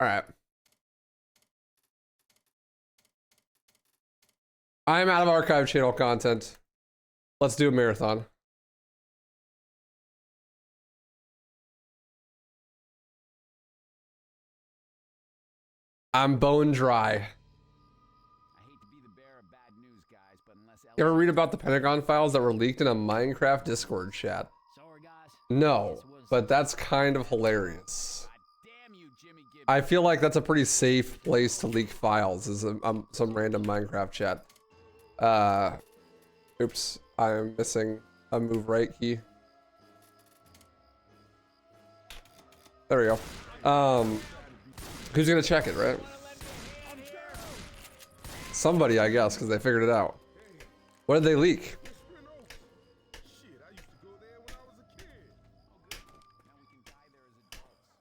All right. I'm out of archive channel content. Let's do a marathon. I'm bone dry. You ever read about the Pentagon files that were leaked in a Minecraft Discord chat? No, but that's kind of hilarious. I feel like that's a pretty safe place to leak files, is some random Minecraft chat. Oops, I'm missing a move right key. There we go. Who's gonna check it, right? Somebody, I guess, because they figured it out. What did they leak?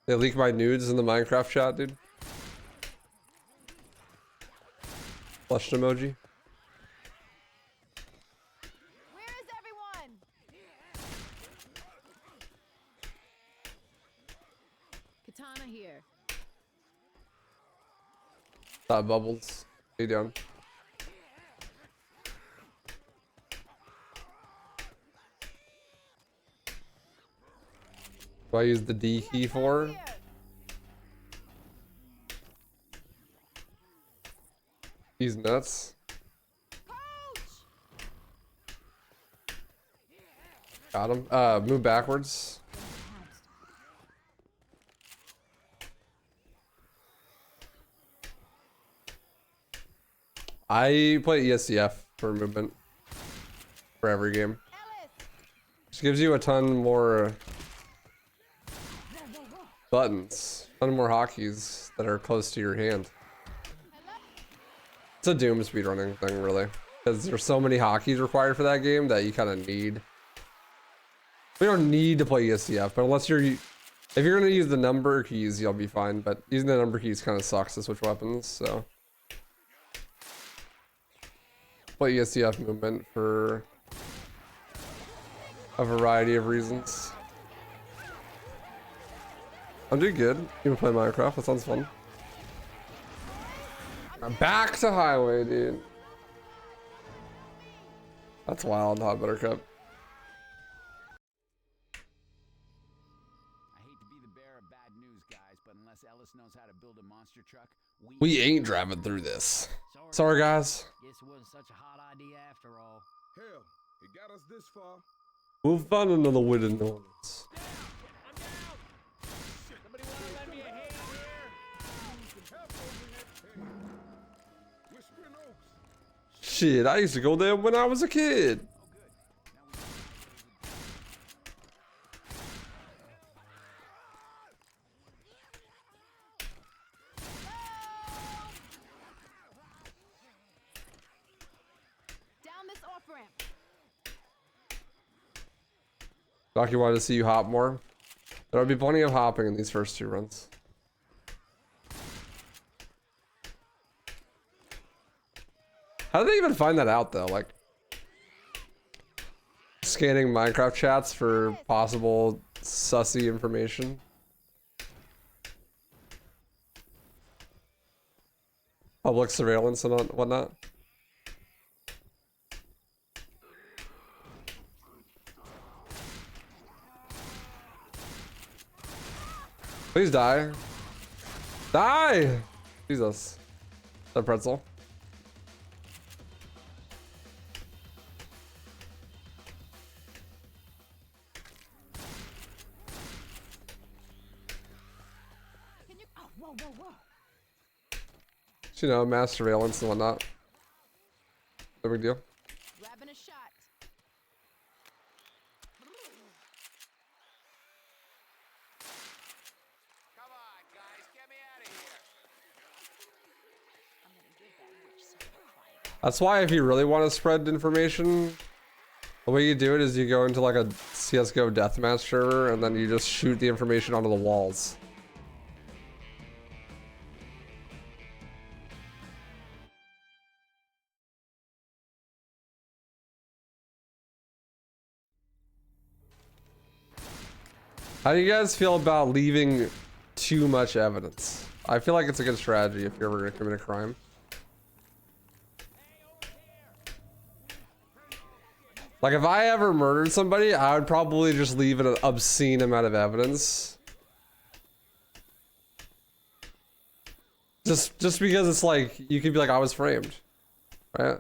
They leaked my nudes in the Minecraft chat, dude. Flushed emoji. Where is everyone? Katana here. Bubbles. How you doing? Do I use the D key for? He's nuts. Got him. Move backwards. I play ESCF for movement for every game. Just gives you a ton more buttons, a ton more hotkeys that are close to your hand. It's a Doom speedrunning thing, really, because there's so many hotkeys required for that game that you kind of need. We don't need to play ESCF, but unless if you're gonna use the number keys, you'll be fine. But using the number keys kind of sucks to switch weapons, so. Play ESCF movement for a variety of reasons. I'm doing good. You wanna play Minecraft? That sounds fun. I'm back to highway, dude. That's wild, hot buttercup. I hate to be the bearer of bad news, guys, but unless Ellis knows how to build a monster truck, we ain't driving through this. Sorry, guys. Guess it wasn't such a hot idea after all. Hell, it got us this far. We'll find another way to know this. Somebody want to lend me a hand here? Shit, I used to go there when I was a kid. Down this off ramp. Doc, you wanted to see you hop more? There'll be plenty of hopping in these first 2 runs. How did they even find that out, though? Like, scanning Minecraft chats for possible sussy information. Public surveillance and whatnot. Please die. Die! Jesus. The pretzel. Can you? Oh, whoa, whoa, whoa. You know, mass surveillance and whatnot. No big deal. Grabbing a shot. Come on, guys, get me out of here. I'm gonna give that bitch some quiet. That's why if you really want to spread information, the way you do it is you go into like a CSGO deathmatch server and then you just shoot the information onto the walls. How do you guys feel about leaving too much evidence? I feel like it's a good strategy if you're ever gonna commit a crime. Like if I ever murdered somebody, I would probably just leave an obscene amount of evidence. Just because it's like, you could be like, I was framed, right?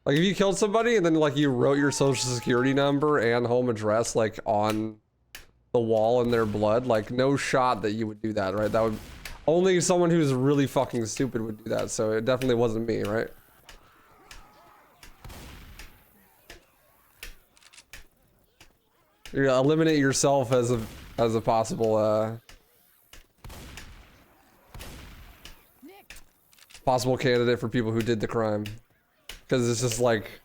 Like if you killed somebody and then like you wrote your social security number and home address like on the wall in their blood, like no shot that you would do that, right? That would, only someone who's really fucking stupid would do that, so it definitely wasn't me, right? You eliminate yourself as a possible possible candidate for people who did the crime, because it's just like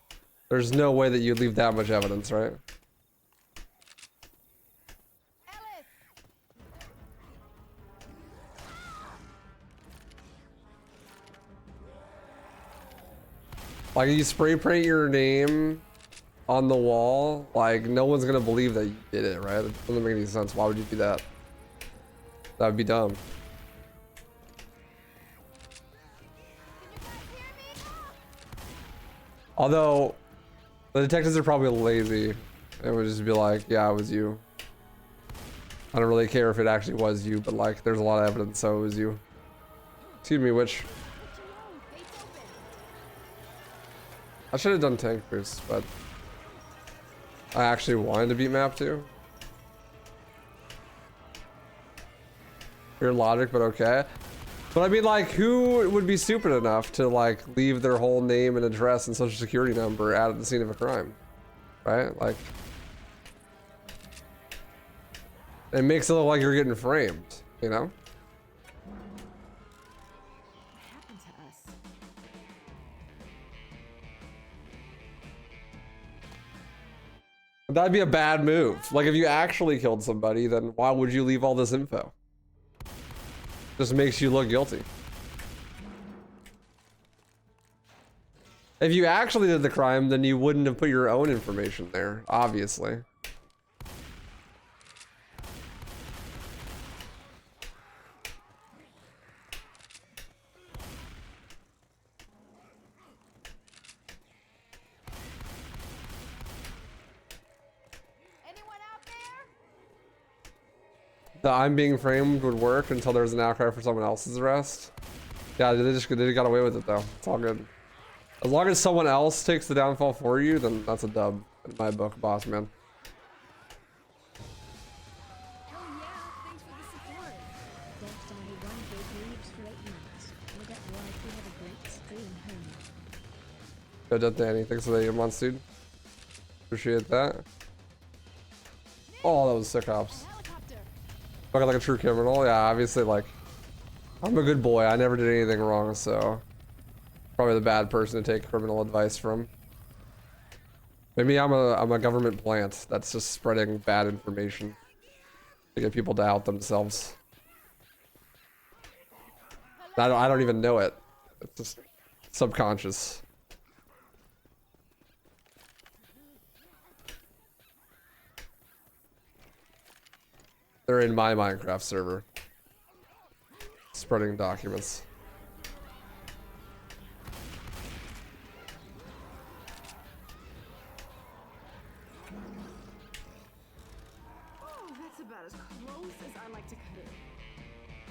there's no way that you'd leave that much evidence, right? Like you spray paint your name on the wall, like no one's gonna believe that you did it, right? It doesn't make any sense. Why would you do that? That would be dumb. Although the detectives are probably lazy. It would just be like, yeah, it was you. I don't really care if it actually was you, but like there's a lot of evidence so it was you. Excuse me, which I should have done tank first, but I actually wanted to beat map 2. Your logic, but okay. But I mean, like, who would be stupid enough to like leave their whole name and address and social security number at the scene of a crime, right? Like, it makes it look like you're getting framed, you know? What happened to us? That'd be a bad move. Like, if you actually killed somebody, then why would you leave all this info? Just makes you look guilty. If you actually did the crime, then you wouldn't have put your own information there, obviously. Anyone out there? The I'm being framed would work until there's an outcry for someone else's arrest. Yeah, they got away with it though. It's all good. As long as someone else takes the downfall for you, then that's a dub in my book, boss man. Oh yeah, thanks for the support. Left only one big leaves for 8 months. We got word we have a great stream home. Go done Danny. Thanks for the 8 months, dude. Appreciate that. Oh, that was sick ops. Helicopter. Looking like a true criminal. Yeah, obviously, like, I'm a good boy. I never did anything wrong, so probably the bad person to take criminal advice from. Maybe I'm a government plant that's just spreading bad information to get people to out themselves. I don't even know it. It's just subconscious. They're in my Minecraft server. Spreading documents. Oh, that's about as close as I like to cut it.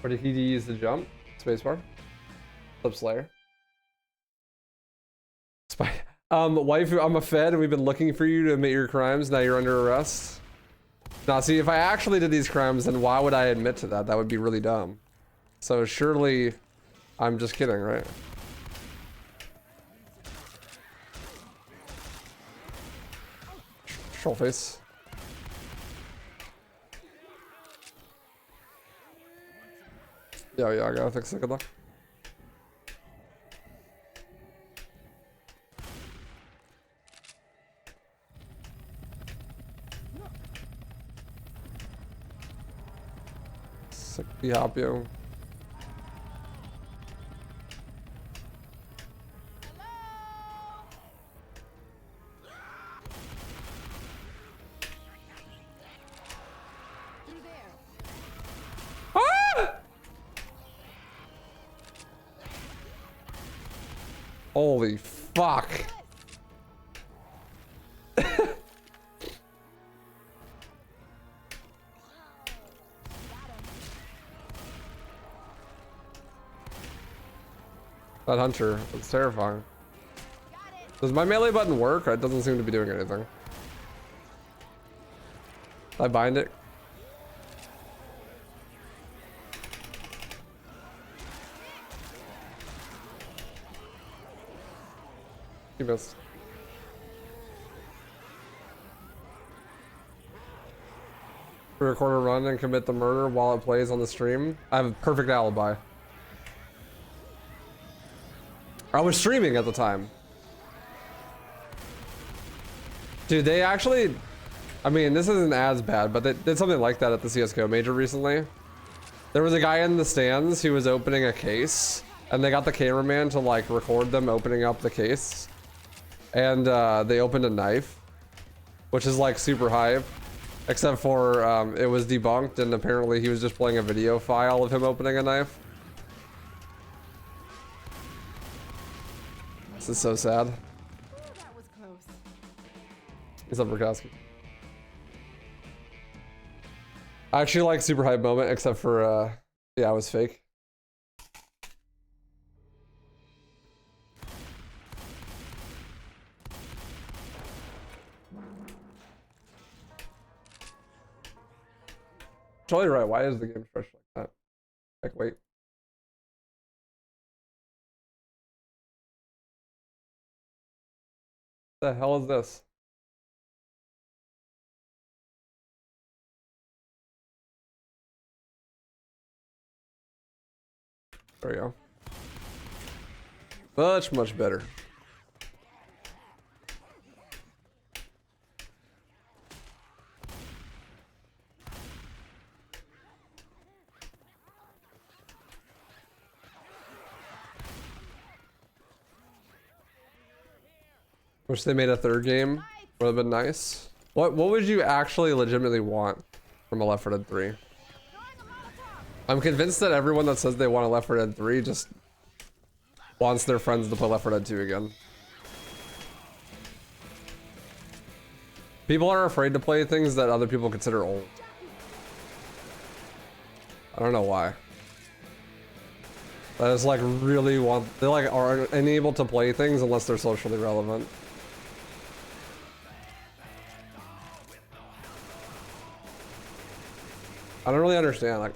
Or did he use the jump? Spacebar? Flip Slayer? Spy. Waifu, I'm a Fed and we've been looking for you to admit your crimes. Now you're under arrest. Now, see, if I actually did these crimes, then why would I admit to that? That would be really dumb. So surely, I'm just kidding, right? Troll face. Yeah, I gotta fix it. Good luck. Sick Diablo. Through there. Holy fuck. That hunter, it's terrifying. Does my melee button work? It doesn't seem to be doing anything. I bind it. You missed. Record a run and commit the murder while it plays on the stream. I have a perfect alibi. I was streaming at the time. Dude, they actually, I mean, this isn't as bad, but they did something like that at the CSGO Major recently. There was a guy in the stands who was opening a case, and they got the cameraman to like record them opening up the case. And they opened a knife, which is like super hype, except for it was debunked, and apparently he was just playing a video file of him opening a knife. This is so sad. Ooh, that was close. What's up, Rakowski? I actually like super hype moment, except for yeah, it was fake. Totally right. Why is the game stretched like that? Like, wait. The hell is this? There we go. Much better. Wish they made a third game. Would have been nice. What would you actually legitimately want from a Left 4 Dead 3? I'm convinced that everyone that says they want a Left 4 Dead 3 just wants their friends to play Left 4 Dead 2 again. People are afraid to play things that other people consider old. I don't know why. They just like really want, they like are unable to play things unless they're socially relevant. I don't really understand, like,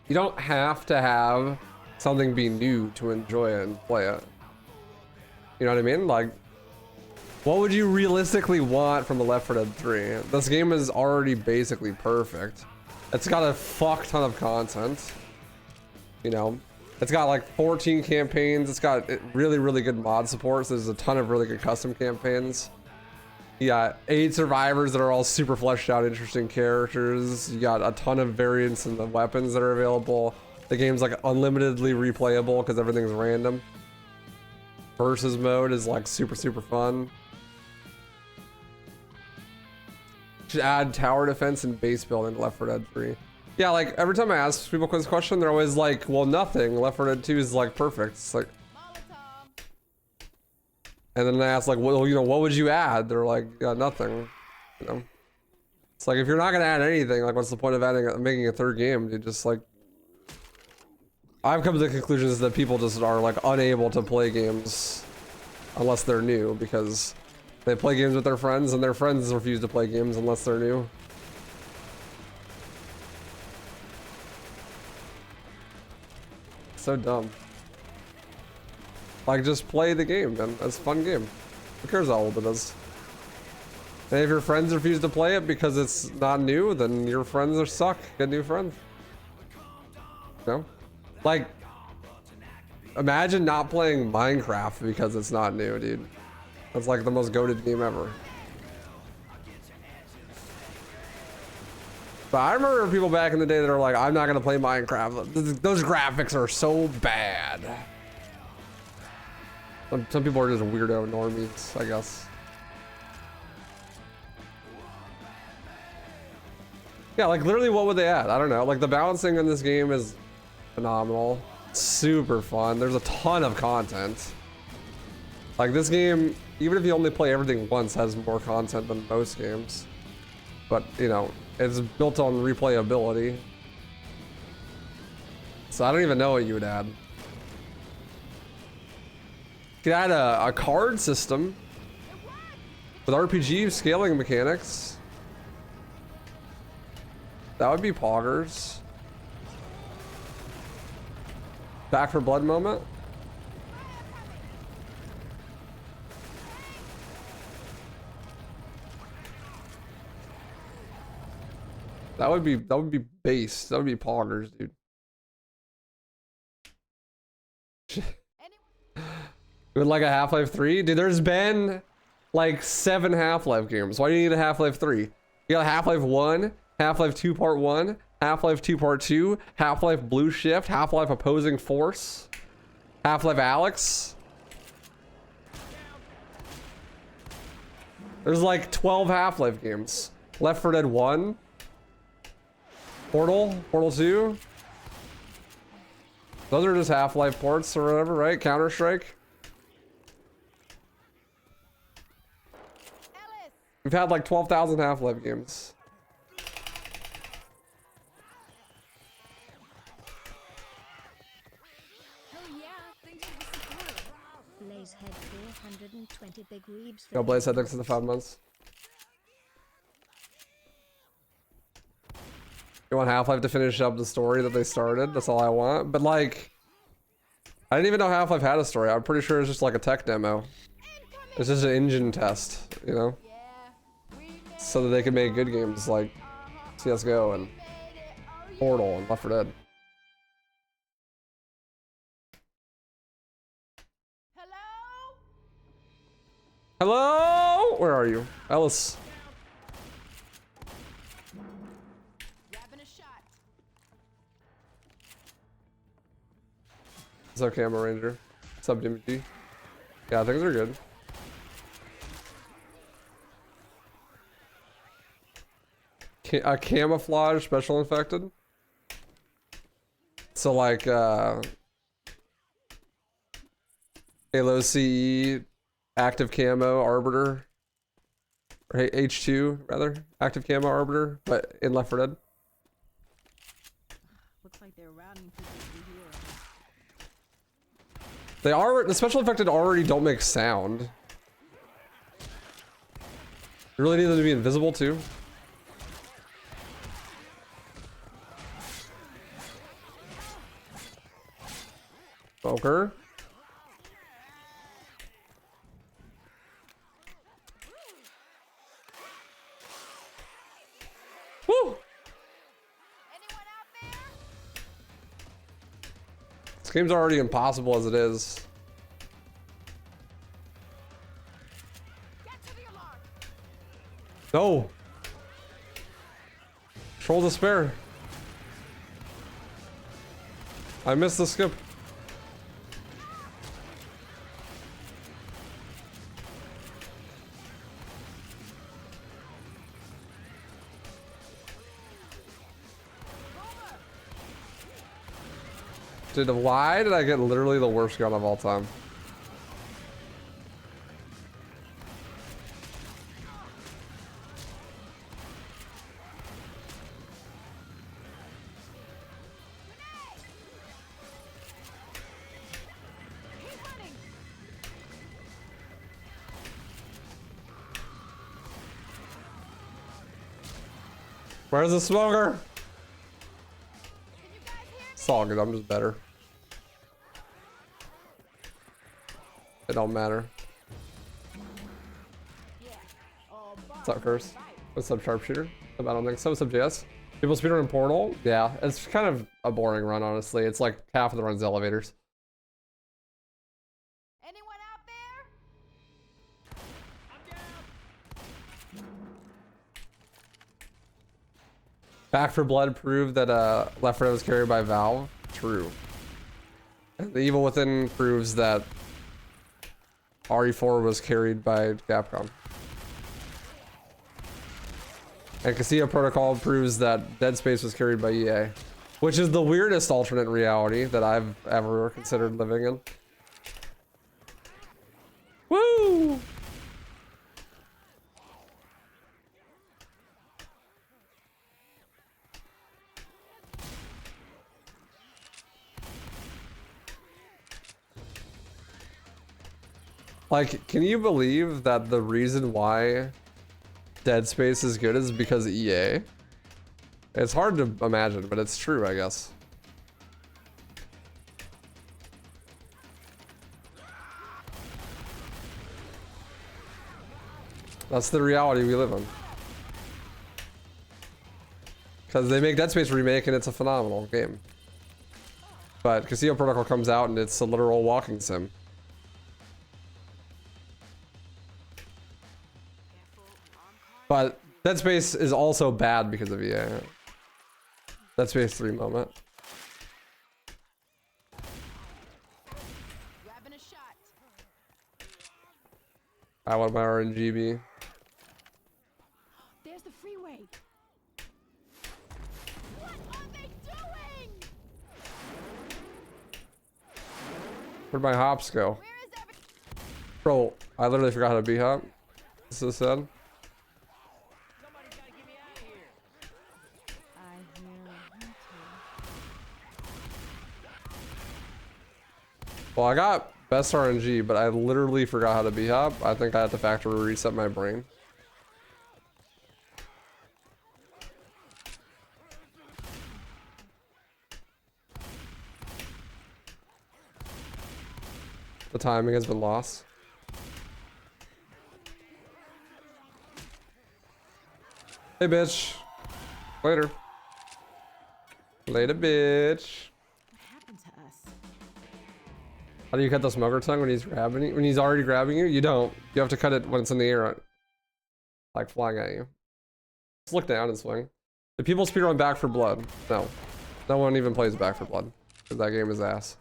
you don't have to have something be new to enjoy it and play it. You know what I mean? Like, what would you realistically want from the Left 4 Dead 3? This game is already basically perfect. It's got a fuck ton of content. You know, it's got like 14 campaigns. It's got really good mod support. So there's a ton of really good custom campaigns. You got 8 survivors that are all super fleshed out, interesting characters. You got a ton of variants in the weapons that are available. The game's like unlimitedly replayable because everything's random. Versus mode is like super fun. Should add tower defense and base building to Left 4 Dead 3. Yeah, like every time I ask people this question, they're always like, well, nothing. Left 4 Dead 2 is like perfect. It's like, and then I ask like, well, you know, what would you add? They're like, yeah, nothing. You know, it's like if you're not gonna add anything, like, what's the point of making a third game? You just like, I've come to the conclusions that people just are like unable to play games unless they're new because they play games with their friends and their friends refuse to play games unless they're new. So dumb. Like, just play the game, man. It's a fun game. Who cares how old it is? And if your friends refuse to play it because it's not new, then your friends are suck. Get new friends. You know? Like, imagine not playing Minecraft because it's not new, dude. That's like the most goated game ever. But I remember people back in the day that are like, I'm not gonna play Minecraft. Those graphics are so bad. Some people are just weirdo normies, I guess. Yeah, like literally what would they add? I don't know. Like the balancing in this game is phenomenal. super fun. There's a ton of content. Like this game, even if you only play everything once, has more content than most games. But, you know, it's built on replayability. So I don't even know what you would add. You could add a card system with RPG scaling mechanics. That would be poggers. Back for blood moment. That would be base. That would be poggers, dude. With like a Half-Life 3? Dude, there's been like 7 Half-Life games. Why do you need a Half-Life 3? You got Half-Life 1, Half-Life 2 Part 1, Half-Life 2 Part 2, Half-Life Blue Shift, Half-Life Opposing Force, Half-Life Alyx. There's like 12 Half-Life games. Left 4 Dead 1. Portal 2. Those are just Half-Life ports or whatever, right? Counter-Strike. We've had like 12,000 Half-Life games. Blaze had 420 big weebs. Go Blaze head next to the 5 months. You want Half-Life to finish up the story that they started? That's all I want. But like, I didn't even know Half-Life had a story. I'm pretty sure it's just like a tech demo. It's just an engine test, you know? So that they can make good games like CSGO and Portal and Left 4 Dead. Hello? Where are you? Ellis. What's up, Camo Ranger? What's up, Jimmy G? Yeah, things are good. A camouflage special infected. So like Halo CE active camo arbiter, or H2 rather, active camo arbiter, but in Left 4 Dead. Looks like they're routing people through here. They are, the special infected already don't make sound. You really need them to be invisible too. Smoker. Woo! This game's already impossible as it is. No. Troll despair. I missed the skip. Dude, why did I get literally the worst gun of all time? Where's the smoker? It's all good, I'm just better. It don't matter. What's up, Curse? What's up, Sharpshooter? I don't think so. What's up, JS? People speedrun Portal? Yeah, it's kind of a boring run, honestly. It's like half of the run's elevators. Anyone out there? Back for Blood proved that Left 4 Dead was carried by Valve. True. And the Evil Within proves that RE4 was carried by Capcom. And Casilla Protocol proves that Dead Space was carried by EA. Which is the weirdest alternate reality that I've ever considered living in. Woo! Like, can you believe that the reason why Dead Space is good is because EA? It's hard to imagine, but it's true, I guess. That's the reality we live in. Because they make Dead Space remake and it's a phenomenal game. But Casino Protocol comes out and it's a literal walking sim. But Dead Space is also bad because of EA. Dead Space 3 moment. Grabbing a shot. I want my RNGB. There's the freeway. What are they doing? Where'd my hops go? Where is every? Bro, I literally forgot how to be hop. This is sad. I hear hunting. Well, I got best RNG, but I literally forgot how to be hop. I think I had to factory reset my brain. The timing has been lost. Hey, bitch. Later. Later, bitch. What happened to us? How do you cut the smoker tongue when he's grabbing you? When he's already grabbing you? You don't. You have to cut it when it's in the air, like flying at you. Just look down and swing. Do people speedrun Back for Blood? No. No one even plays Back for Blood because that game is ass.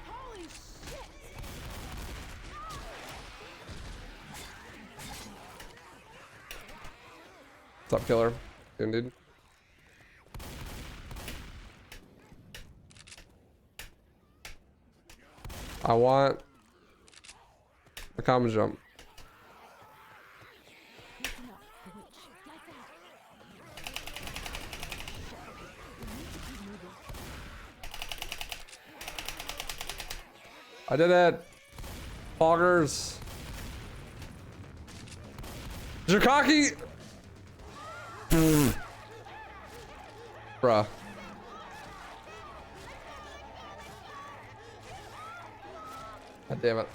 Holy shit! What's up, killer? Dude. I want a common jump. Listen up, the witch. Like that. I did it! Poggers! Jukaki! Bruh. God damn it.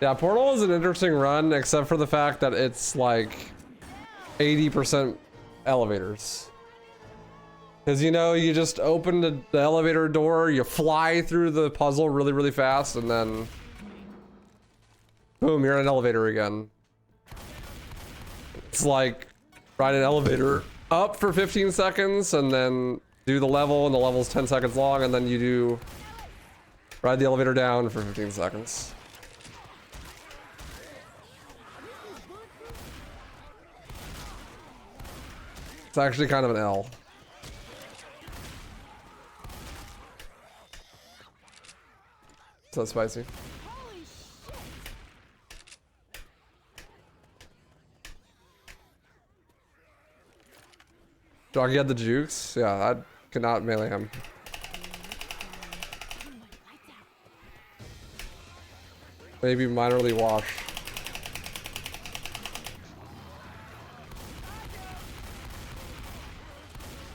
Yeah, Portal is an interesting run, except for the fact that it's like 80% elevators. Because, you know, you just open the elevator door, you fly through the puzzle really, really fast, and then boom, you're in an elevator again. It's like ride an elevator up for 15 seconds and then do the level, and the level's 10 seconds long, and then you do ride the elevator down for 15 seconds. It's actually kind of an L. So spicy. Holy shit! Doggy had the jukes? Yeah, I cannot melee him. Maybe minorly wash.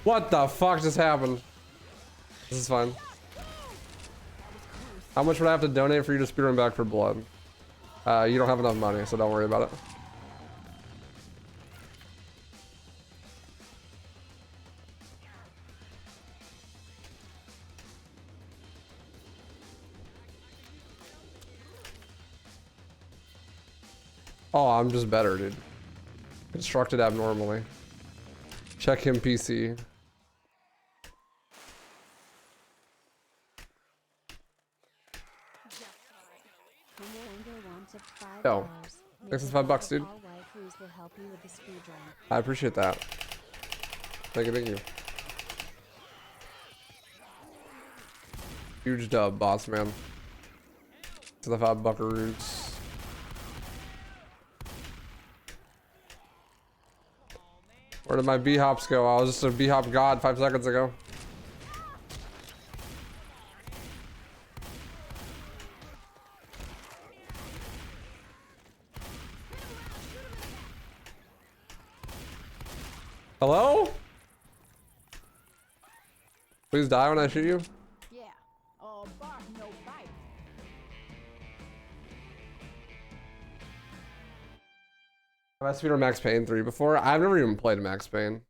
What the fuck just happened? This is fine. How much would I have to donate for you to speedrun Back for Blood? You don't have enough money, so don't worry about it. Oh, I'm just better, dude. Constructed abnormally. Check him PC. Commander wanted $5. Yo, thanks for $5, dude. All waifus will help you with the speedrun. I appreciate that. Thank you, thank you. Huge dub, boss man. To the 5 buckaroos. Where did my B-hops go? I was just a B-hop god 5 seconds ago. Hello? Please die when I shoot you. Yeah. Oh, bark, no bite. Have I speedrun Max Payne 3 before? I've never even played Max Payne.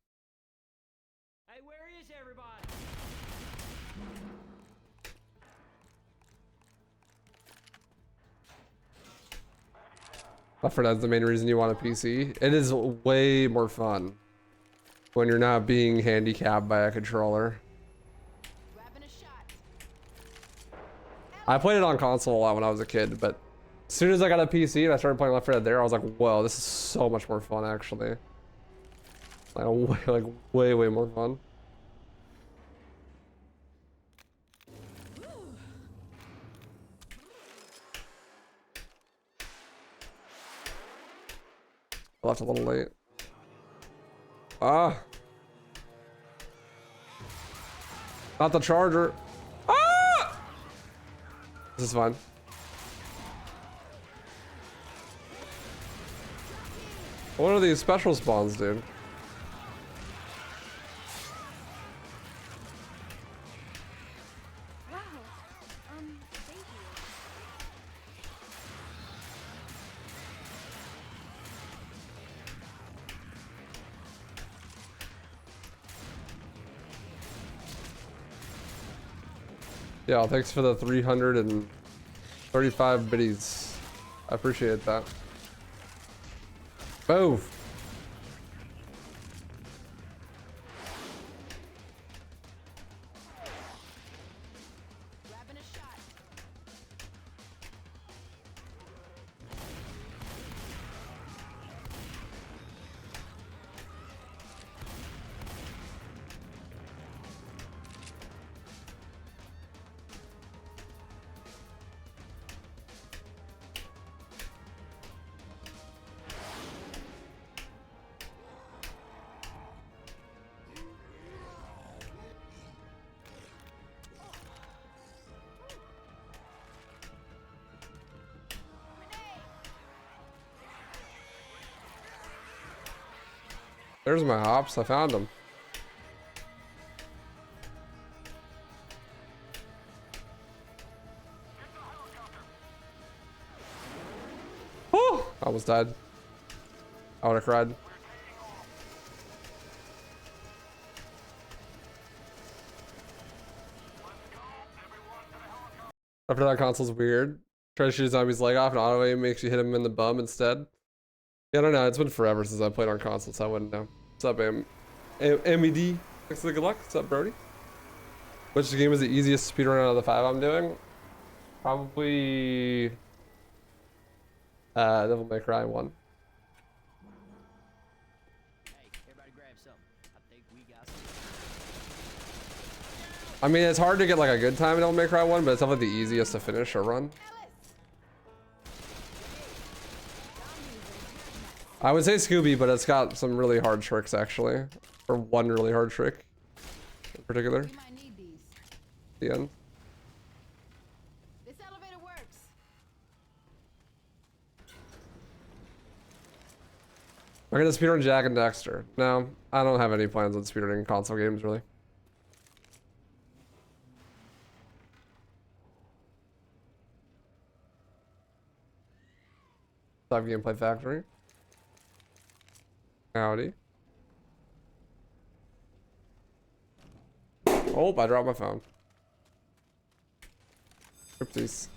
Hey, where is everybody? Left 4 Dead's the main reason you want a PC. It is way more fun when you're not being handicapped by a controller. Grabbing a shot. I played it on console a lot when I was a kid, but as soon as I got a PC and I started playing Left 4 Dead there, I was like, whoa, this is so much more fun actually. Like way more fun. I left a little late. Ah. Not the charger. Ah! This is fine. What are these special spawns, dude? Wow. Thank you. Yeah, thanks for the 335 biddies. I appreciate that. Both. Grabbing a shot. There's my hops. I found them. Oh, I almost died. I would have cried. After that console's weird. Try to shoot a zombie's leg off and auto aim makes you hit him in the bum instead. Yeah, I don't know. It's been forever since I played on console, so I wouldn't know. What's up, MED? Thanks for the good luck. What's up, Brody? Which game is the easiest speedrun out of the 5 I'm doing? Probably Devil May Cry 1. Hey, everybody grab something. I think we got some. I mean, it's hard to get like a good time in Devil May Cry 1, but it's definitely the easiest to finish or run. I would say Scooby, but it's got some really hard tricks actually. Or one really hard trick in particular. We might need these. The end. This elevator works. I'm gonna speedrun Jack and Dexter. No, I don't have any plans on speedrunning console games really. Stop Gameplay Factory. Howdy. Oh, I dropped my phone. Oopsies.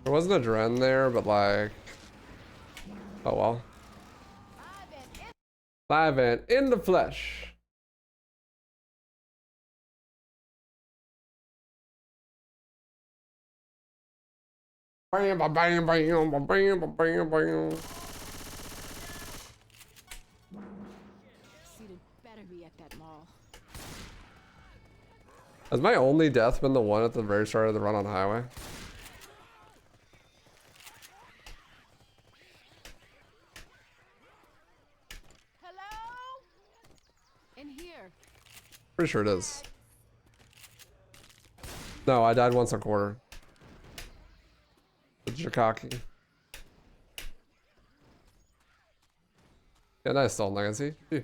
There wasn't a Dren there, but like Oh well. Live and in the flesh. Bam, bam, bam, bam, bam, bam, bam, bam. Seated better be at that mall. Has my only death been the one at the very start of the run on highway? Hello? In here. Pretty sure it is. No, I died once a quarter. The Jikaki. Yeah, nice stall legacy. The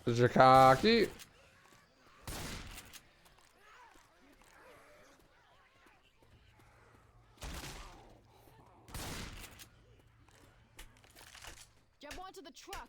Jikaki. Jump onto the truck.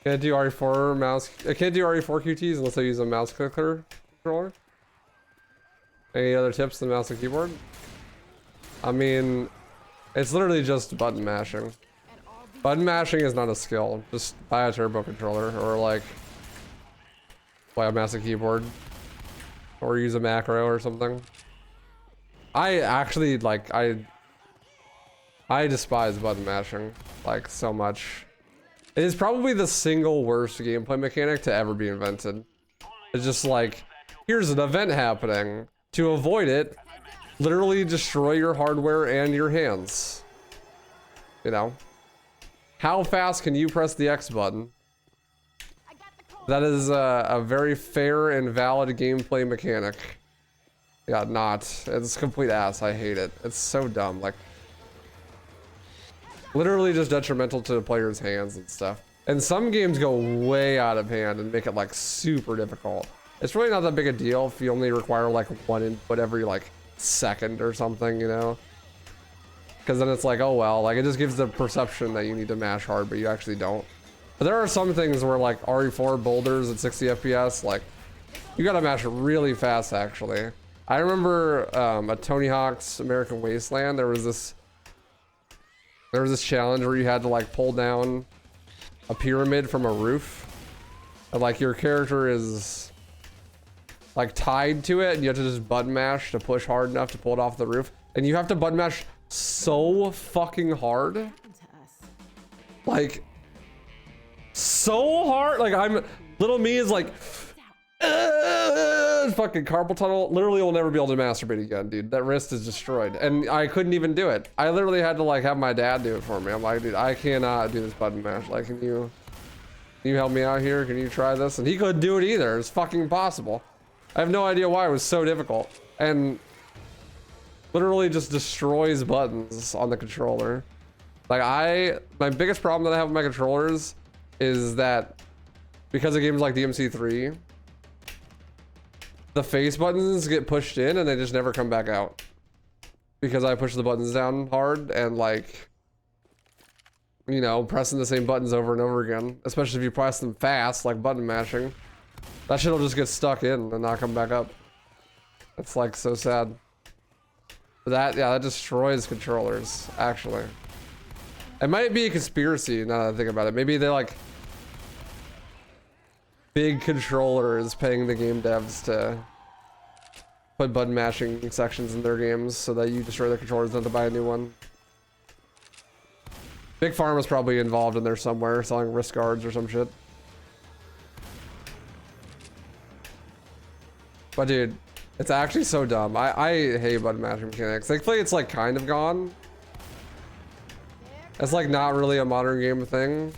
Can't do RE4 mouse. I can't do RE4 QTs unless I use a mouse clicker controller. Any other tips than mouse and keyboard? I mean, it's literally just button mashing. Button mashing is not a skill. Just buy a turbo controller or like buy a mouse and keyboard or use a macro or something. I actually like I despise button mashing like so much. It is probably the single worst gameplay mechanic to ever be invented. It's just like, here's an event happening. To avoid it, literally destroy your hardware and your hands. You know? How fast can you press the X button? That is a very fair and valid gameplay mechanic. Yeah, not. It's complete ass. I hate it. It's so dumb. Like, literally just detrimental to the player's hands and stuff. And some games go way out of hand and make it like super difficult. It's really not that big a deal if you only require like one input every like second or something, you know? Because then it's like, oh well, like it just gives the perception that you need to mash hard, but you actually don't. But there are some things where like RE4 boulders at 60 FPS, like you gotta mash really fast actually. I remember at Tony Hawk's American Wasteland, there was this challenge where you had to like pull down a pyramid from a roof, and like your character is like tied to it and you have to just button mash to push hard enough to pull it off the roof, and you have to button mash so fucking hard, like so hard. Like little me is like fucking carpal tunnel. Literally will never be able to masturbate again, dude. That wrist is destroyed and I couldn't even do it. I literally had to like have my dad do it for me. I'm like, dude, I cannot do this button mash. Like, can you help me out here? Can you try this? And he couldn't do it either. It's fucking impossible. I have no idea why it was so difficult, and literally just destroys buttons on the controller. Like my biggest problem that I have with my controllers is that because of games like DMC3, the face buttons get pushed in and they just never come back out because I push the buttons down hard and like, you know, pressing the same buttons over and over again, especially if you press them fast, like button mashing. That shit'll just get stuck in and not come back up. It's like so sad. But that destroys controllers, actually. It might be a conspiracy now that I think about it. Maybe they're like big controllers paying the game devs to put button mashing sections in their games so that you destroy the controllers and have to buy a new one. Big Pharma's probably involved in there somewhere, selling wrist guards or some shit. But dude, it's actually so dumb. I hate button mashing mechanics. Thankfully, it's like kind of gone. It's like not really a modern game thing.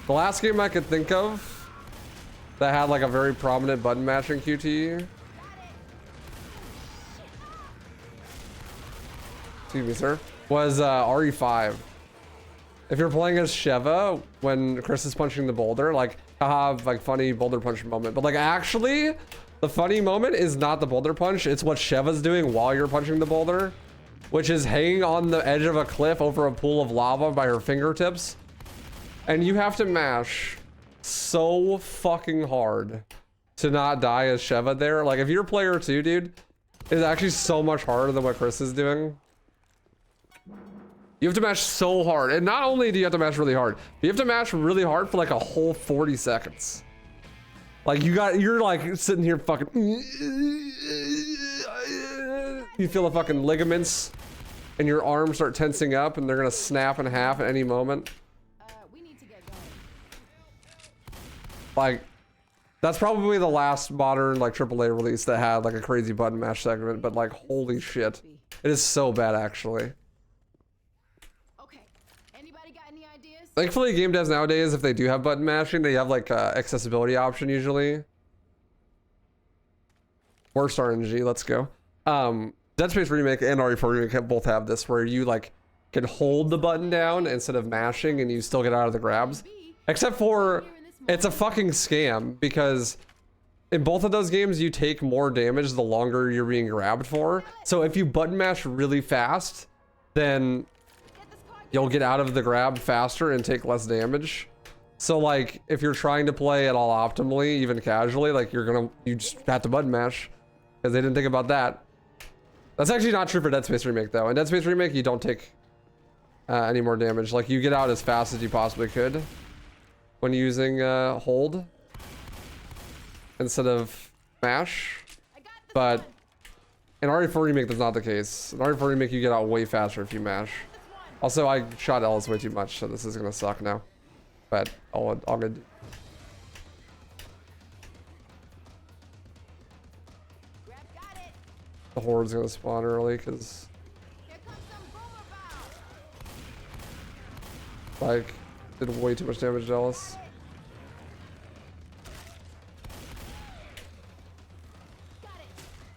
The last game I could think of that had like a very prominent button mashing QT. Excuse me, sir. Was RE5. If you're playing as Sheva when Chris is punching the boulder, like, haha, like funny boulder punch moment. But like actually, the funny moment is not the boulder punch. It's what Sheva's doing while you're punching the boulder, which is hanging on the edge of a cliff over a pool of lava by her fingertips. And you have to mash so fucking hard to not die as Sheva there. Like if you're player 2, dude, it's actually so much harder than what Chris is doing. You have to mash so hard. And not only do you have to mash really hard, but you have to mash really hard for like a whole 40 seconds. Like you're like sitting here fucking. You feel the fucking ligaments and your arms start tensing up and they're gonna snap in half at any moment. We need to get going. Like, that's probably the last modern like AAA release that had like a crazy button mash segment, but like holy shit. It is so bad actually. Thankfully, game devs nowadays, if they do have button mashing, they have like accessibility option usually. Worst RNG, let's go. Dead Space Remake and RE4 Remake both have this, where you like can hold the button down instead of mashing, and you still get out of the grabs. Except for it's a fucking scam, because in both of those games, you take more damage the longer you're being grabbed for. So if you button mash really fast, then you'll get out of the grab faster and take less damage. So like if you're trying to play it all optimally, even casually, like you just have to button mash because they didn't think about that. That's actually not true for Dead Space Remake though. In Dead Space Remake, you don't take any more damage. Like you get out as fast as you possibly could when using hold instead of mash. But in RE4 Remake, that's not the case. In RE4 Remake, you get out way faster if you mash. Also, I shot Ellis way too much, so this is gonna suck now. But all good. The horde's gonna spawn early because, like, did way too much damage to Ellis.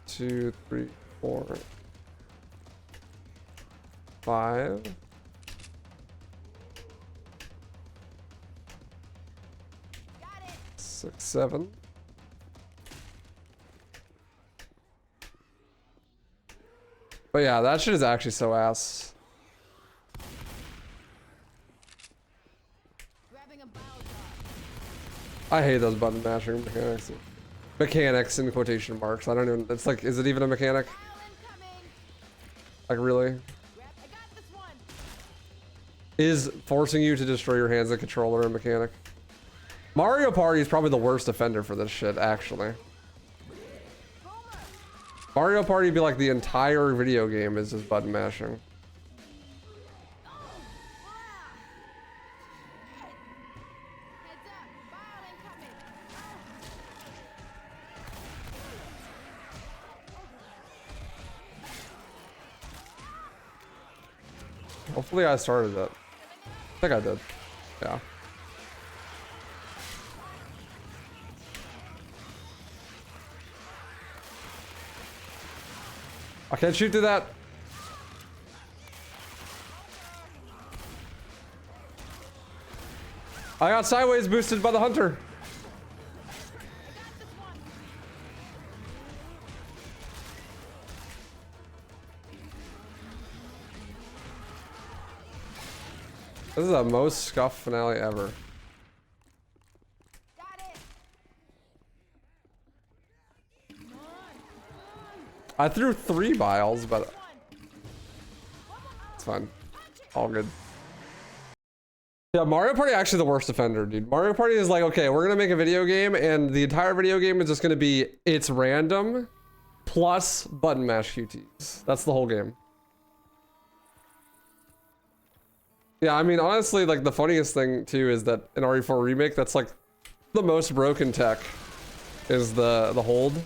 Two, three, 4, 5. 6, 7. But yeah, that shit is actually so ass. I hate those button mashing mechanics. Mechanics in quotation marks. I don't even, it's like, is it even a mechanic? Like really? Is forcing you to destroy your hands and controller a mechanic? Mario Party is probably the worst offender for this shit, actually. Mario Party would be like the entire video game is just button mashing. Hopefully I started it. I think I did. Yeah. I can't shoot through that. I got sideways boosted by the hunter. This is the most scuffed finale ever. I threw 3 vials, but it's fine. All good. Yeah, Mario Party actually the worst offender, dude. Mario Party is like, okay, we're gonna make a video game, and the entire video game is just gonna be it's random plus button mash QTs. That's the whole game. Yeah, I mean, honestly, like the funniest thing too is that in RE4 Remake, that's like the most broken tech is the hold.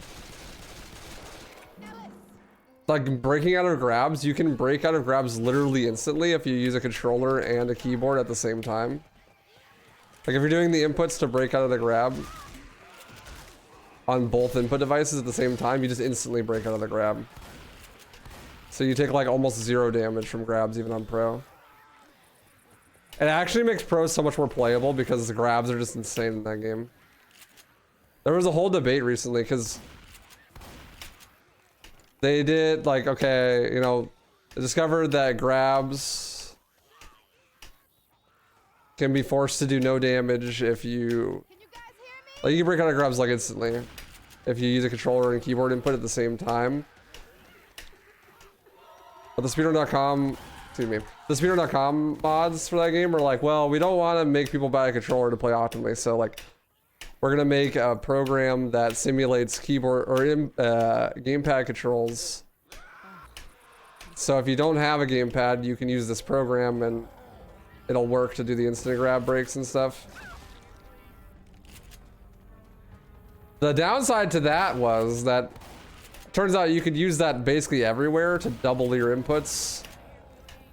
Like breaking out of grabs, you can break out of grabs literally instantly if you use a controller and a keyboard at the same time. Like if you're doing the inputs to break out of the grab on both input devices at the same time, you just instantly break out of the grab. So you take like almost 0 damage from grabs even on pro. It actually makes pros so much more playable because the grabs are just insane in that game. There was a whole debate recently because they did like, okay, you know, they discovered that grabs can be forced to do no damage if you, like, you can break out of grabs like instantly if you use a controller and keyboard input at the same time. But the speedrun.com, excuse me, the speedrun.com mods for that game are like, well, we don't want to make people buy a controller to play optimally, so like, we're gonna make a program that simulates keyboard or gamepad controls. So if you don't have a gamepad, you can use this program and it'll work to do the instant grab breaks and stuff. The downside to that was that turns out you could use that basically everywhere to double your inputs.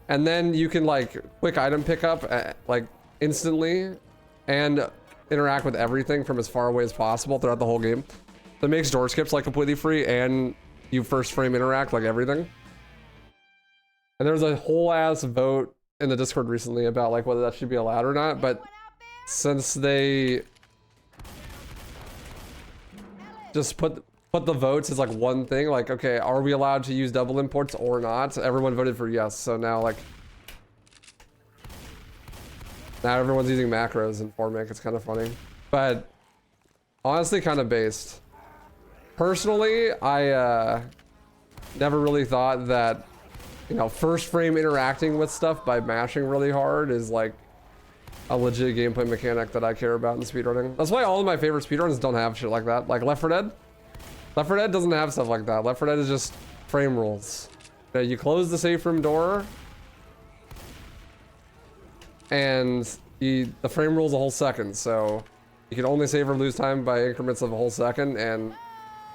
And then you can like quick item pickup like instantly and interact with everything from as far away as possible throughout the whole game. That makes door skips like completely free and you first frame interact like everything. And there was a whole ass vote in the Discord recently about like whether that should be allowed or not, but since they just put the votes as like one thing, like, okay, are we allowed to use double imports or not? Everyone voted for yes, so now like now everyone's using macros in Formic. It's kind of funny, but honestly kind of based. Personally, I never really thought that, you know, first frame interacting with stuff by mashing really hard is like a legit gameplay mechanic that I care about in speedrunning. That's why all of my favorite speedruns don't have shit like that. Like Left 4 Dead. Left 4 Dead doesn't have stuff like that. Left 4 Dead is just frame rules. You know, you close the safe room door and the frame rule's a whole second, so you can only save or lose time by increments of a whole second, and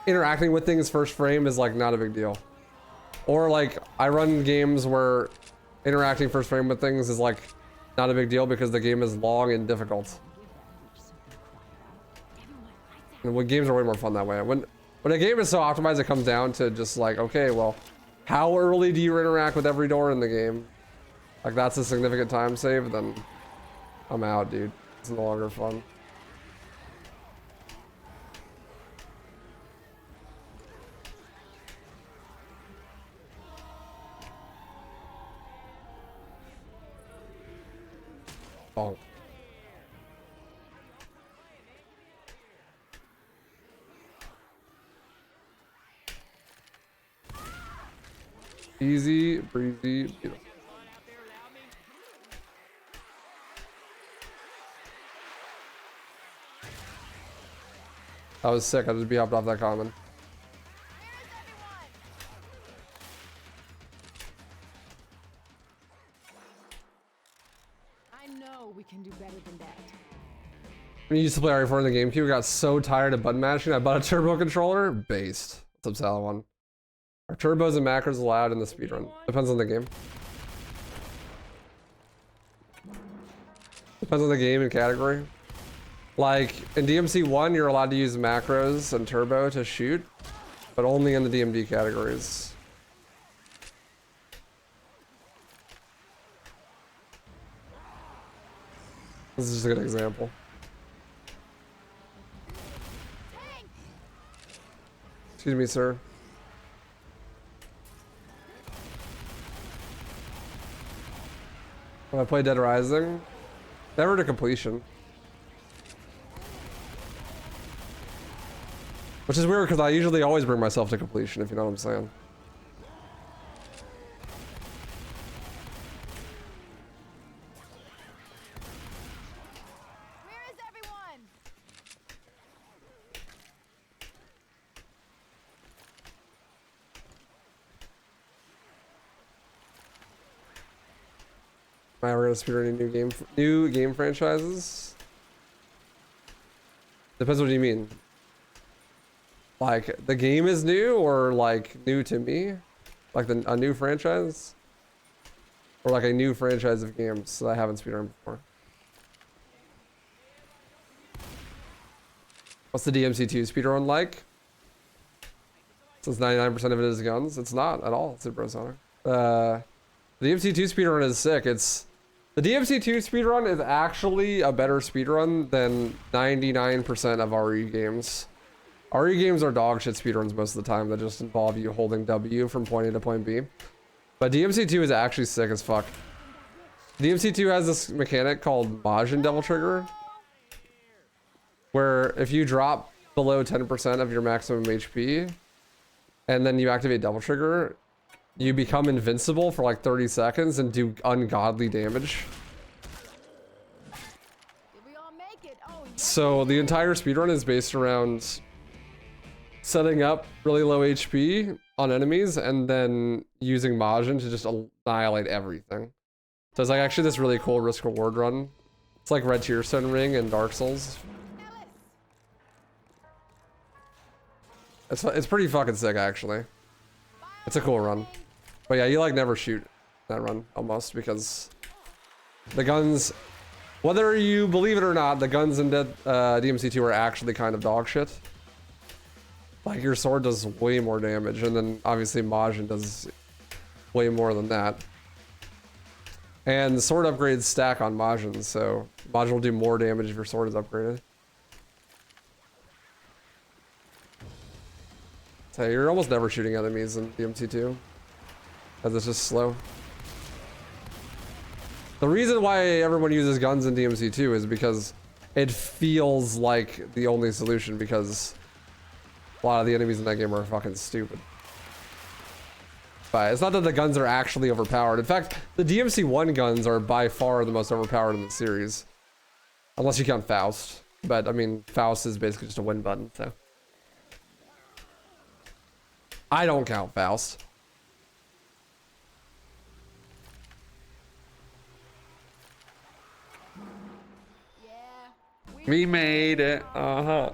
interacting with things first frame is like not a big deal. Or like I run games where interacting first frame with things is like not a big deal because the game is long and difficult. And when games are way more fun that way. When a game is so optimized, it comes down to just like, okay, well, how early do you interact with every door in the game? Like that's a significant time save, then I'm out, dude. It's no longer fun. Bonk. Easy, breezy, beautiful. That was sick. I just hopped off that common. I know we can do better than that. When you used to play RE4 in the GameCube, I got so tired of button mashing, I bought a turbo controller. Based. What's up, Salawan? Are turbos and macros allowed in the speedrun? Depends on the game. Depends on the game and category. Like, in DMC1, you're allowed to use macros and turbo to shoot, but only in the DMD categories. This is just a good example. Excuse me, sir. When I play Dead Rising, never to completion. Which is weird because I usually always bring myself to completion, if you know what I'm saying. Where is everyone? Am I ever gonna speedrun any new game franchises? Depends what you mean. Like, the game is new, or like new to me? Like a new franchise? Or like a new franchise of games that I haven't speedrun before? What's the DMC2 speedrun like? Since 99% of it is guns, it's not at all Supersonic. The DMC2 speedrun is sick. It's The DMC2 speedrun is actually a better speedrun than 99% of RE games. RE games are dog shit speedruns most of the time that just involve you holding W from point A to point B. But DMC2 is actually sick as fuck. DMC2 has this mechanic called Majin Devil Trigger, where if you drop below 10% of your maximum HP, and then you activate Devil Trigger, you become invincible for like 30 seconds and do ungodly damage. So the entire speedrun is based around setting up really low HP on enemies and then using Majin to just annihilate everything. So it's like actually this really cool risk reward run. It's like Red Tearstone Ring and Dark Souls. It's pretty fucking sick actually. It's a cool run. But yeah, you like never shoot that run almost because the guns, whether you believe it or not, the guns in DMC2 are actually kind of dog shit. Like your sword does way more damage, and then obviously Majin does way more than that. And the sword upgrades stack on Majin, so Majin will do more damage if your sword is upgraded. So you're almost never shooting enemies in DMC2, because it's just slow. The reason why everyone uses guns in DMC2 is because it feels like the only solution, because a lot of the enemies in that game are fucking stupid. But it's not that the guns are actually overpowered. In fact, the DMC1 guns are by far the most overpowered in the series. Unless you count Faust. But, I mean, Faust is basically just a win button, so. I don't count Faust. We made it. Uh-huh.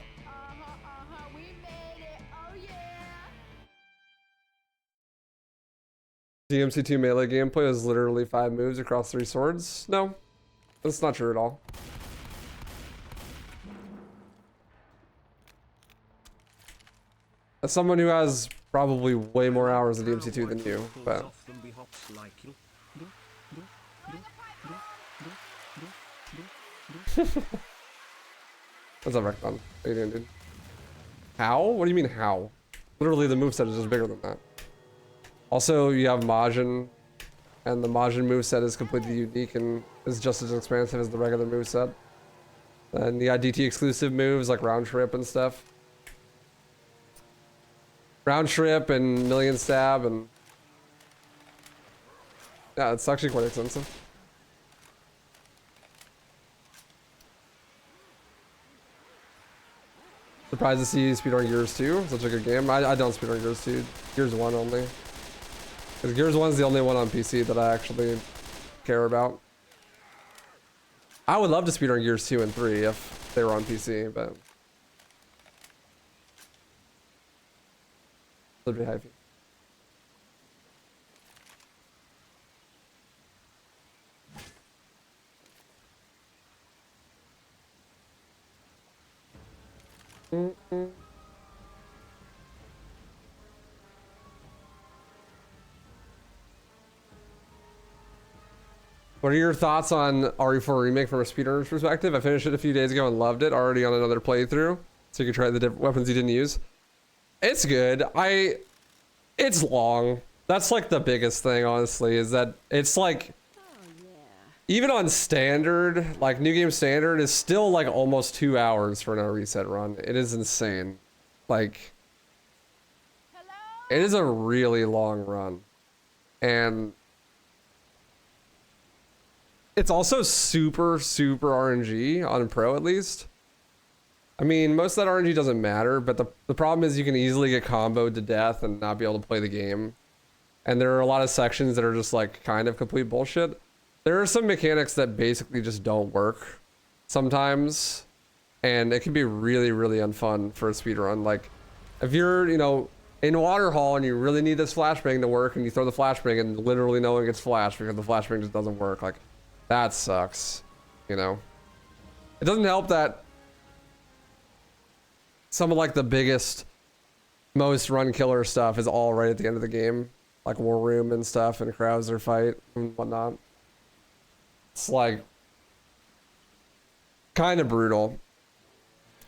DMC2 melee gameplay is literally 5 moves across 3 swords. No, that's not true at all. As someone who has probably way more hours of DMC2 than you, but what's up, Recon? How you doing, dude? How? What do you mean how? Literally the moveset is just bigger than that. Also, you have Majin, and the Majin moveset is completely unique and is just as expansive as the regular moveset. And you got DT exclusive moves like Round Trip and stuff. Round Trip and Million Stab, and yeah, it's actually quite extensive. Surprised to see you speedrun Gears 2. Such a good game. I don't speedrun Gears 2. Gears 1 only. Because Gears 1 is the only one on PC that I actually care about. I would love to speedrun Gears 2 and 3 if they were on PC, but it'd be heavy. What are your thoughts on RE4 Remake from a speedrunner's perspective? I finished it a few days ago and loved it. Already on another playthrough, so you can try the different weapons you didn't use. It's good. It's long. That's like the biggest thing, honestly, is that it's like, even on standard, like new game standard, is still like almost 2 hours for an reset run. It is insane. Like, it is a really long run, and it's also super RNG on Pro, at least. I mean, most of that RNG doesn't matter, but the problem is you can easily get comboed to death and not be able to play the game. And there are a lot of sections that are just like kind of complete bullshit. There are some mechanics that basically just don't work sometimes, and it can be really unfun for a speedrun. Like, if you're, you know, in Waterhall and you really need this flashbang to work, and you throw the flashbang and literally no one gets flashed because the flashbang just doesn't work, like, that sucks, you know? It doesn't help that some of like the biggest, most run killer stuff is all right at the end of the game. Like War Room and stuff and Krauser fight and whatnot. It's like kind of brutal.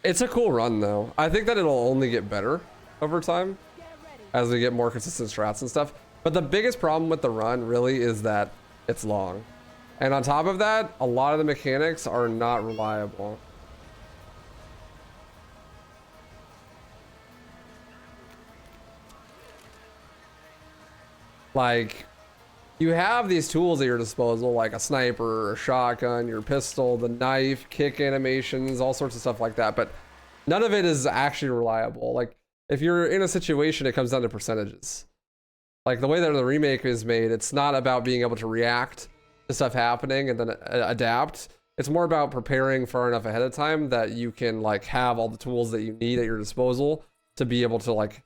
It's a cool run though. I think that it'll only get better over time as we get more consistent strats and stuff. But the biggest problem with the run really is that it's long. And on top of that, a lot of the mechanics are not reliable. Like, you have these tools at your disposal, like a sniper, a shotgun, your pistol, the knife, kick animations, all sorts of stuff like that. But none of it is actually reliable. Like, if you're in a situation, it comes down to percentages. Like, the way that the remake is made, it's not about being able to react to stuff happening and then adapt. It's more about preparing far enough ahead of time that you can, like, have all the tools that you need at your disposal to be able to, like,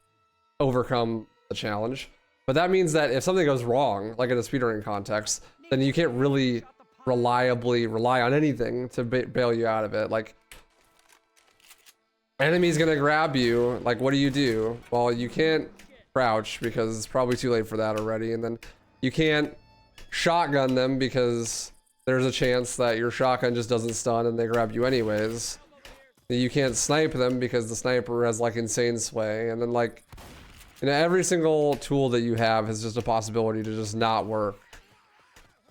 overcome the challenge. But that means that if something goes wrong, like in a speedrunning context, then you can't really reliably rely on anything to bail you out of it. Like, enemy's gonna grab you, like what do? Well, you can't crouch because it's probably too late for that already, and then you can't shotgun them because there's a chance that your shotgun just doesn't stun and they grab you anyways. You can't snipe them because the sniper has like insane sway, and then like, you know, every single tool that you have has just a possibility to just not work.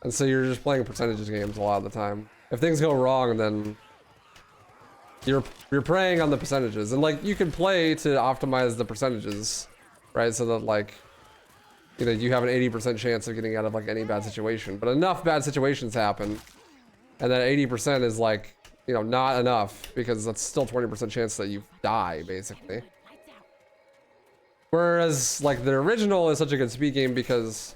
And so you're just playing percentages games a lot of the time. If things go wrong, then you're preying on the percentages. And like, you can play to optimize the percentages, right? So that like, you know, you have an 80% chance of getting out of like any bad situation. But enough bad situations happen, and that 80% is like, you know, not enough, because that's still 20% chance that you die, basically. Whereas, like, the original is such a good speed game because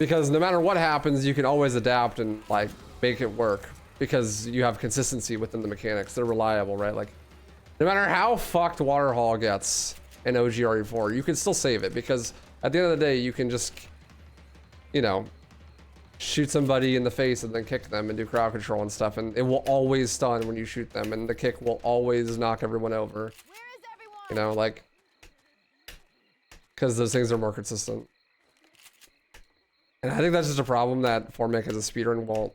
no matter what happens, you can always adapt and, like, make it work because you have consistency within the mechanics. They're reliable, right? Like, no matter how fucked Waterhall gets in OGRE4, you can still save it because at the end of the day, you can just, you know, shoot somebody in the face and then kick them and do crowd control and stuff, and it will always stun when you shoot them, and the kick will always knock everyone over. You know, like, because those things are more consistent. And I think that's just a problem that Formic as a speedrun won't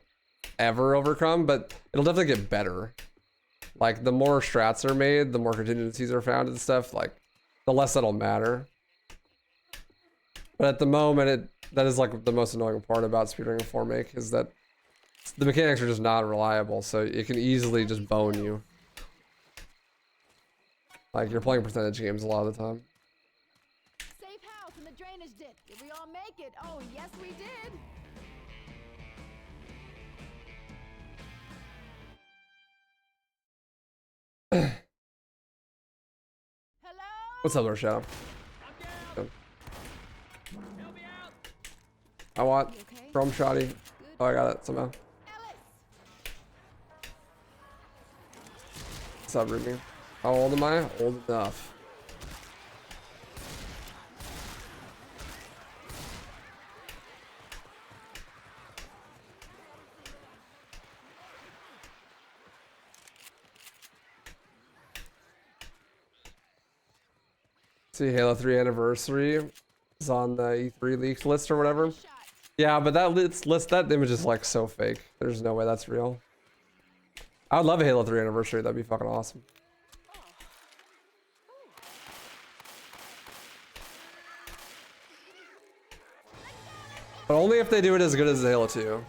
ever overcome, but it'll definitely get better. Like, the more strats are made, the more contingencies are found and stuff, like, the less that'll matter. But at the moment, that is like the most annoying part about speedrunning Formake, is that the mechanics are just not reliable, so it can easily just bone you. Like, you're playing percentage games a lot of the time. Safe house in the drainage ditch. Did we all make it? Oh, yes, we did. Hello? What's up, Shadow? I want Chrome Shoddy. Oh, I got it somehow. What's up, Ruby? How old am I? Old enough. See, Halo 3 Anniversary is on the E3 leaks list or whatever. Yeah, but that that image is like so fake. There's no way that's real. I would love a Halo 3 Anniversary. That'd be fucking awesome. But only if they do it as good as Halo 2.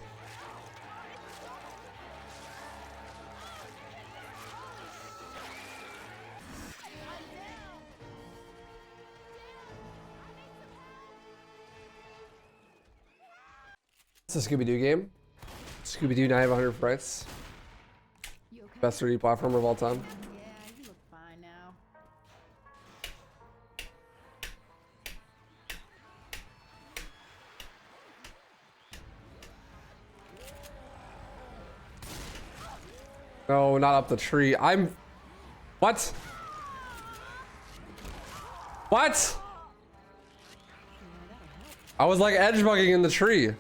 It's a Scooby-Doo game. Scooby-Doo 900 Frights. Best 3D platformer of all time. Yeah, you look fine now. No, not up the tree. What? What? I was like edge bugging in the tree.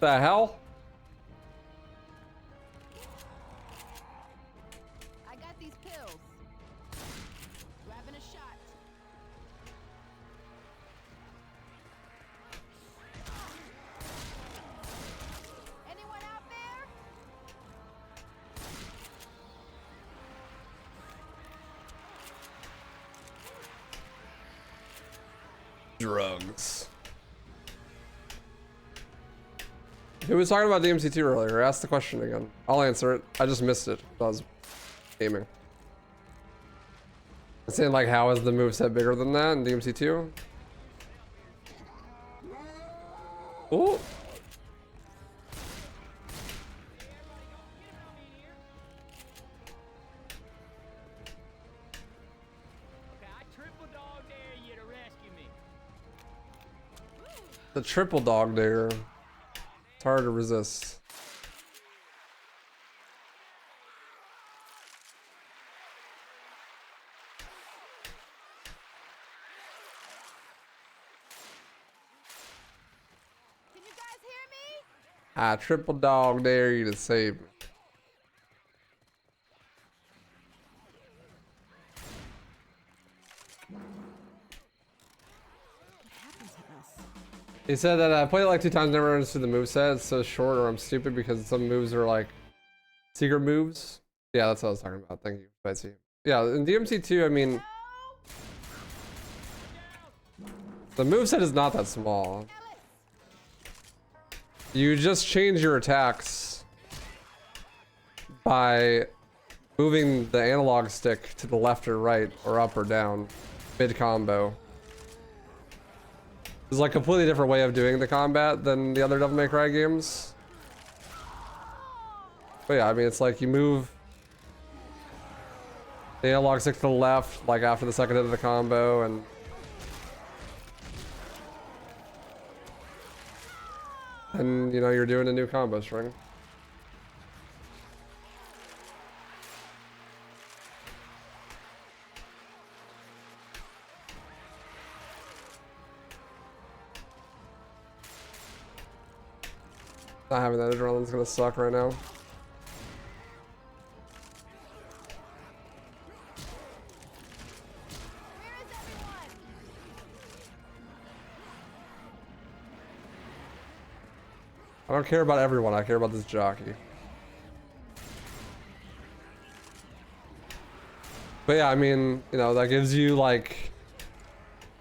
The hell? I got these pills. Grabbing a shot. Drugs. Who was talking about DMC2 earlier? Ask the question again. I'll answer it. I just missed it. I was gaming. I'm saying like, how is the moveset bigger than that in DMC2? Ooh. The triple dog dare. It's hard to resist. Can you guys hear me? I triple dog dare you to save me. What happened to us? He said that I played it like 2 times, never understood the moveset. It's so short, or I'm stupid because some moves are like secret moves. Yeah, that's what I was talking about. Thank you, Betsy. Yeah, in DMC2, I mean, the moveset is not that small. You just change your attacks by moving the analog stick to the left or right, or up or down, mid combo. It's like a completely different way of doing the combat than the other Devil May Cry games. But yeah, I mean, it's like you move the analog stick to the left, like after the second hit of the combo, and you know, you're doing a new combo string. Not having that adrenaline's gonna suck right now. I don't care about everyone, I care about this jockey. But yeah, I mean, you know, that gives you like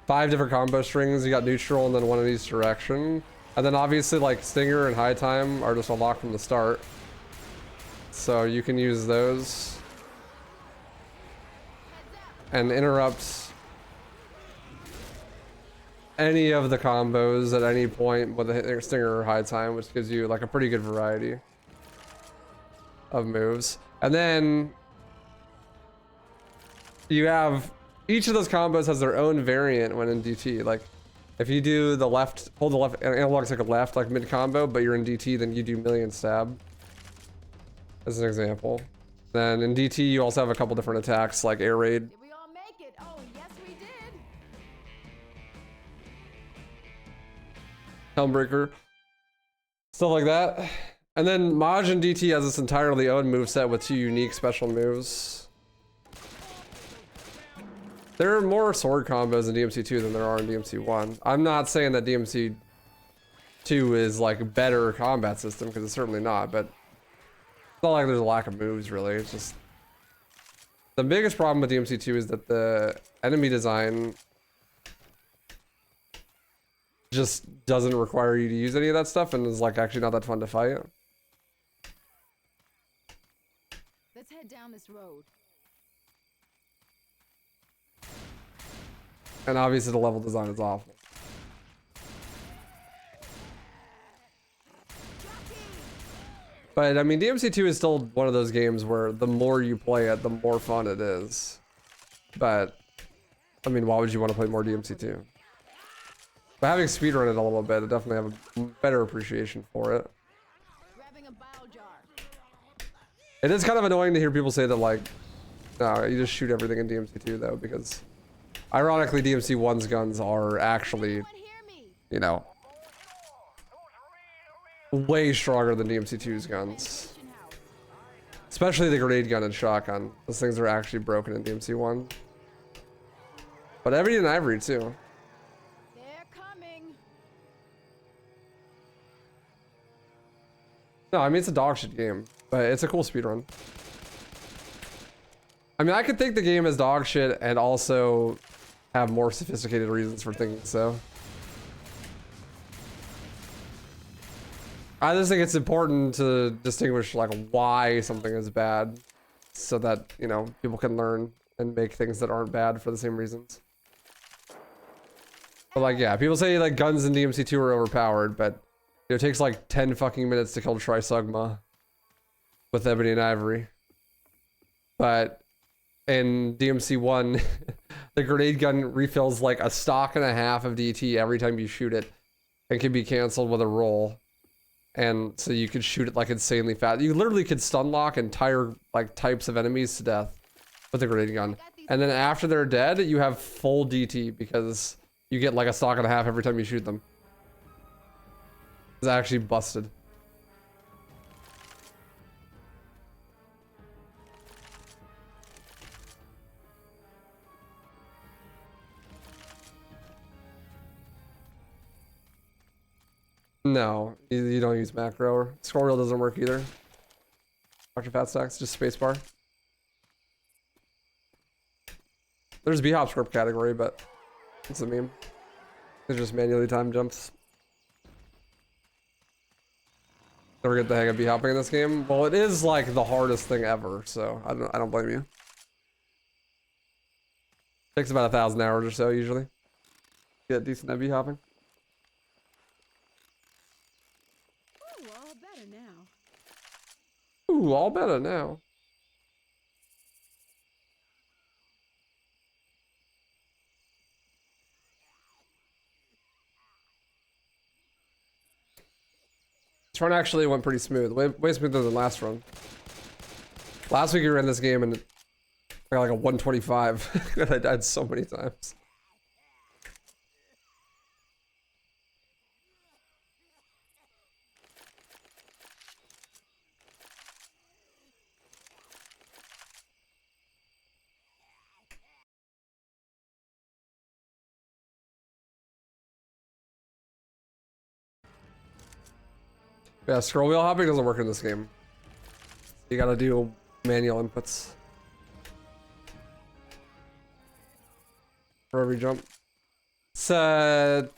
5 different combo strings. You got neutral and then one in each direction. And then obviously like Stinger and High Time are just unlocked from the start. So you can use those. And interrupt any of the combos at any point with a Stinger or High Time, which gives you like a pretty good variety of moves. And then you have, each of those combos has their own variant when in DT. Like if you do the left, hold the left analog stick left like mid combo, but you're in DT, then you do million stab as an example. Then in DT you also have a couple different attacks like air raid. Did we all make it? Oh, yes, we did. Helmbreaker, stuff like that. And then Majin DT has this entirely own moveset with 2 unique special moves. There are more sword combos in DMC2 than there are in DMC1. I'm not saying that DMC2 is like a better combat system, because it's certainly not, but it's not like there's a lack of moves really. It's just the biggest problem with DMC2 is that the enemy design just doesn't require you to use any of that stuff, and is like actually not that fun to fight. Let's head down this road. And obviously the level design is awful. But I mean, DMC2 is still one of those games where the more you play it, the more fun it is. But I mean, why would you want to play more DMC2? But having speedrun it a little bit, I definitely have a better appreciation for it. Grabbing a bile jar. It is kind of annoying to hear people say that like, no, you just shoot everything in DMC2 though, because ironically DMC1's guns are actually, you know, way stronger than DMC2's guns. Especially the grenade gun and shotgun. Those things are actually broken in DMC1. But Ebony and Ivory too. They're coming. No, I mean, it's a dog shit game, but it's a cool speedrun. I mean, I could think the game is dog shit and also have more sophisticated reasons for thinking so. I just think it's important to distinguish like why something is bad so that, you know, people can learn and make things that aren't bad for the same reasons. But like, yeah, people say like guns in DMC2 are overpowered, but you know, it takes like 10 fucking minutes to kill Trisugma with Ebony and Ivory. But in DMC1, the grenade gun refills like a stock and a half of DT every time you shoot it and can be canceled with a roll. And so you could shoot it like insanely fast. You literally could stun lock entire like types of enemies to death with the grenade gun. And then after they're dead, you have full DT because you get like a stock and a half every time you shoot them. It's actually busted. No, you don't use macro. Or scroll wheel doesn't work either. Dr. Fat Stacks, just spacebar. There's B-hop script category, but it's a meme. It's just manually timed jumps. Never get the hang of B-hopping in this game. Well, it is like the hardest thing ever, so I don't blame you. Takes about 1,000 hours or so usually. Get decent at B-hopping. Ooh, all better now. Ooh, all better now. This run actually went pretty smooth. Way smoother than last run. Last week we ran this game and I got like a 125. I died so many times. Yeah, scroll wheel hopping doesn't work in this game. You gotta do manual inputs for every jump. It's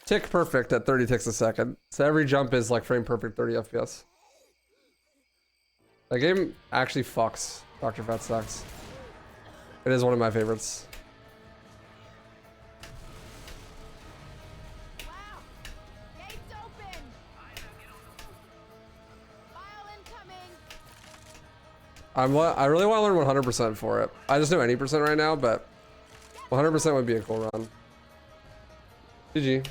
tick perfect at 30 ticks a second. So every jump is like frame perfect 30 FPS. That game actually fucks Dr. Fat Stacks. It is one of my favorites. I really want to learn 100% for it. I just know any percent right now, but 100% would be a cool run. GG.